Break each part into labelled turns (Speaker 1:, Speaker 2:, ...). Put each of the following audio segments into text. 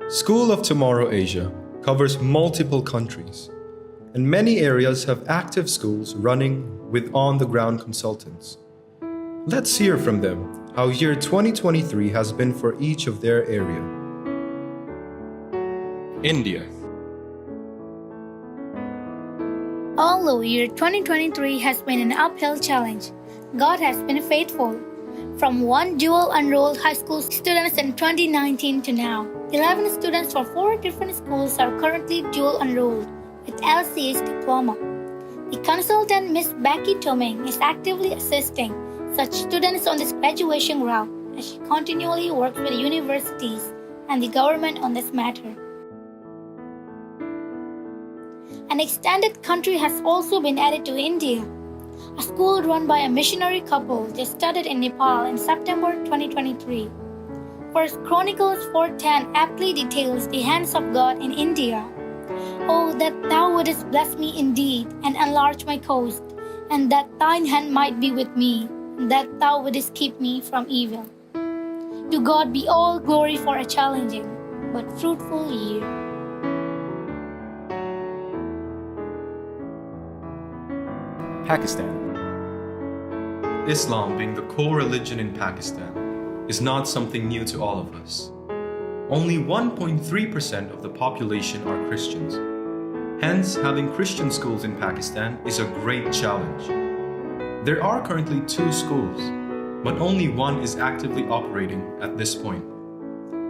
Speaker 1: School of Tomorrow Asia covers multiple countries, and many areas have active schools running with on-the-ground consultants. Let's hear from them how year 2023 has been for each of their area. India.
Speaker 2: Although year 2023 has been an uphill challenge, God has been faithful. From one dual enrolled high school students in 2019 to now, 11 students from 4 different schools are currently dual enrolled with LCS diploma. The consultant Ms. Becky Toming is actively assisting such students on this graduation route as she continually works with universities and the government on this matter. An extended country has also been added to India. A school run by a missionary couple just started in Nepal in September 2023. First Chronicles 4:10 aptly details the hands of God in India. Oh, that thou wouldest bless me indeed, and enlarge my coast, and that thine hand might be with me, and that thou wouldest keep me from evil. To God be all glory for a challenging but fruitful year.
Speaker 1: Pakistan. Islam being the core religion in Pakistan is not something new to all of us. Only 1.3% of the population are Christians. Hence, having Christian schools in Pakistan is a great challenge. There are currently 2 schools, but only one is actively operating at this point.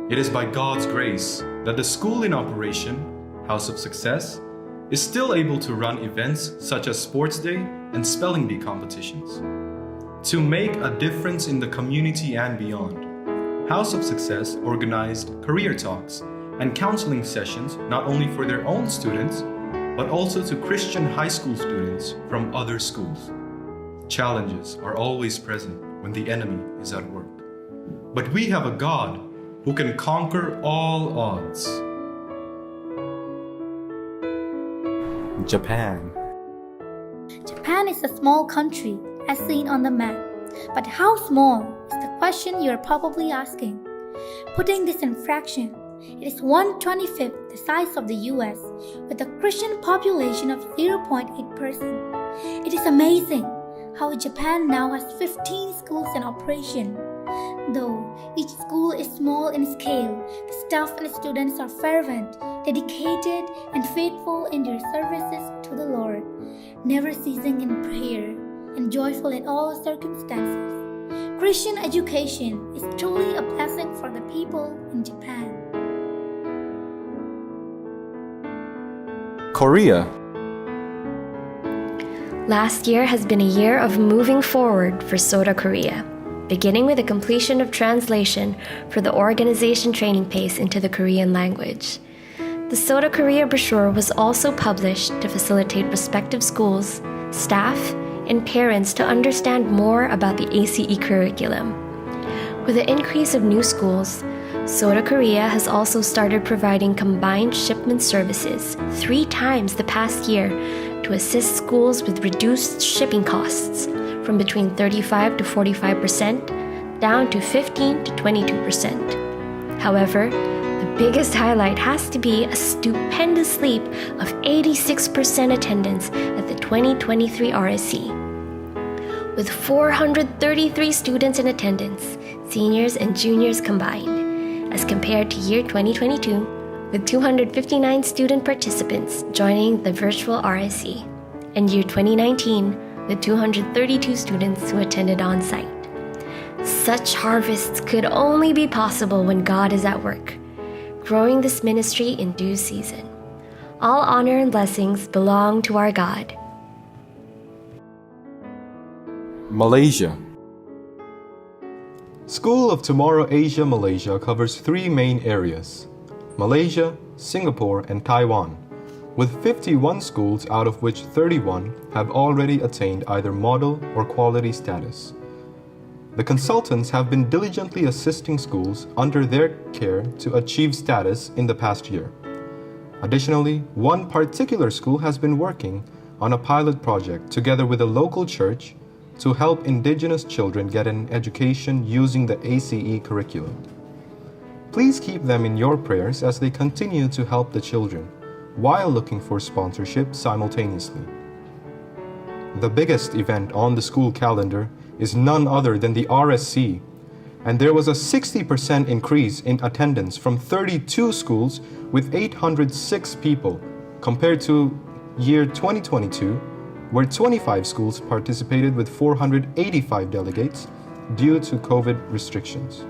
Speaker 1: It is by God's grace that the school in operation, House of Success, is still able to run events such as Sports Day and Spelling Bee competitions. To make a difference in the community and beyond, House of Success organized career talks and counseling sessions not only for their own students, but also to Christian high school students from other schools. Challenges are always present when the enemy is at work. But we have a God who can conquer all odds. Japan.
Speaker 2: Japan is a small country, as seen on the map. But how small is the question you are probably asking? Putting this in fraction, it is 1/25 the size of the US, with a Christian population of 0.8%. It is amazing how Japan now has 15 schools in operation. Though each school is small in scale, the staff and students are fervent, dedicated, and faithful in their services to the Lord, never ceasing in prayer and joyful in all circumstances. Christian education is truly a blessing for the people in Japan.
Speaker 1: Korea.
Speaker 3: Last year has been a year of moving forward for SOTA Korea, beginning with the completion of translation for the organization training pace into the Korean language. The SOTA Korea brochure was also published to facilitate respective schools, staff, and parents to understand more about the ACE curriculum. With the increase of new schools, SOTA Korea has also started providing combined shipment services 3 times the past year to assist schools with reduced shipping costs from between 35 to 45% down to 15 to 22%. However, the biggest highlight has to be a stupendous leap of 86% attendance at the 2023 RSC. With 433 students in attendance, seniors and juniors combined, as compared to year 2022, with 259 student participants joining the virtual RSC, and year 2019, with 232 students who attended on-site. Such harvests could only be possible when God is at work, growing this ministry in due season. All honor and blessings belong to our God.
Speaker 1: Malaysia. School of Tomorrow Asia Malaysia covers 3 main areas: Malaysia, Singapore, and Taiwan, with 51 schools out of which 31 have already attained either model or quality status. The consultants have been diligently assisting schools under their care to achieve status in the past year. Additionally, one particular school has been working on a pilot project together with a local church to help indigenous children get an education using the ACE curriculum.
Speaker 4: Please keep them in your prayers as they continue to help the children, while looking for sponsorship simultaneously. The biggest event on the school calendar is none other than the RSC, and there was a 60% increase in attendance from 32 schools with 806 people compared to year 2022, where 25 schools participated with 485 delegates due to COVID restrictions.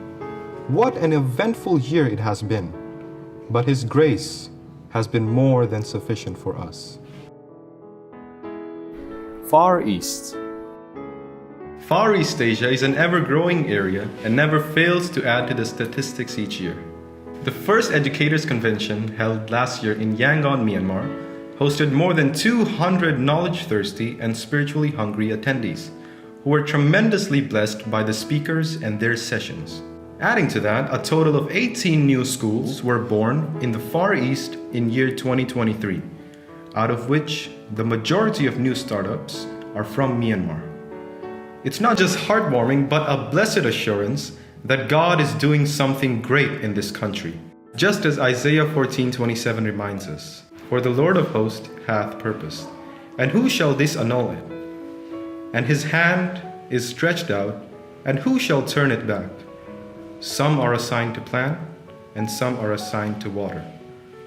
Speaker 4: What an eventful year it has been, but His grace has been more than sufficient for us.
Speaker 1: Far East. Far East Asia is an ever-growing area and never fails to add to the statistics each year. The first Educators Convention, held last year in Yangon, Myanmar, hosted more than 200 knowledge-thirsty and spiritually hungry attendees, who were tremendously blessed by the speakers and their sessions. Adding to that, a total of 18 new schools were born in the Far East in year 2023, out of which the majority of new startups are from Myanmar. It's not just heartwarming, but a blessed assurance that God is doing something great in this country. Just as Isaiah 14:27 reminds us, "For the Lord of hosts hath purposed, and who shall this annul it? And his hand is stretched out, and who shall turn it back? Some are assigned to plant, and some are assigned to water.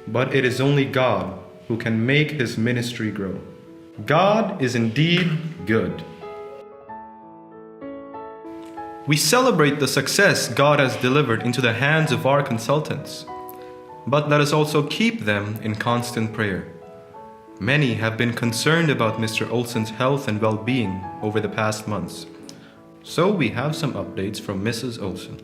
Speaker 1: But it is only God who can make his ministry grow." God is indeed good. We celebrate the success God has delivered into the hands of our consultants, but let us also keep them in constant prayer. Many have been concerned about Mr. Olson's health and well-being over the past months, so we have some updates from Mrs. Olson.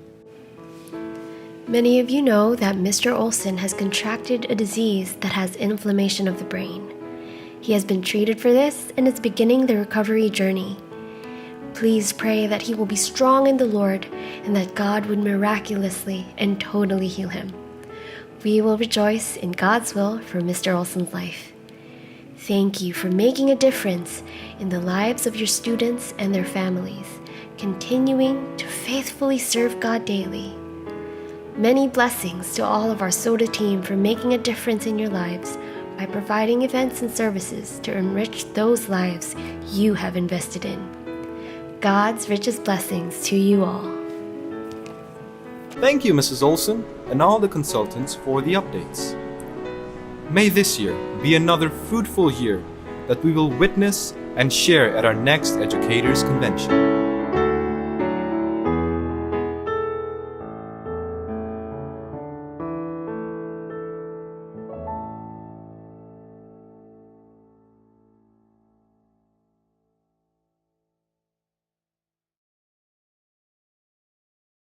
Speaker 3: Many of you know that Mr. Olson has contracted a disease that has inflammation of the brain. He has been treated for this and is beginning the recovery journey. Please pray that he will be strong in the Lord and that God would miraculously and totally heal him. We will rejoice in God's will for Mr. Olson's life. Thank you for making a difference in the lives of your students and their families, continuing to faithfully serve God daily. Many blessings to all of our SOTA team for making a difference in your lives by providing events and services to enrich those lives you have invested in. God's richest blessings to you all.
Speaker 1: Thank you, Mrs. Olson, and all the consultants for the updates. May this year be another fruitful year that we will witness and share at our next Educators Convention.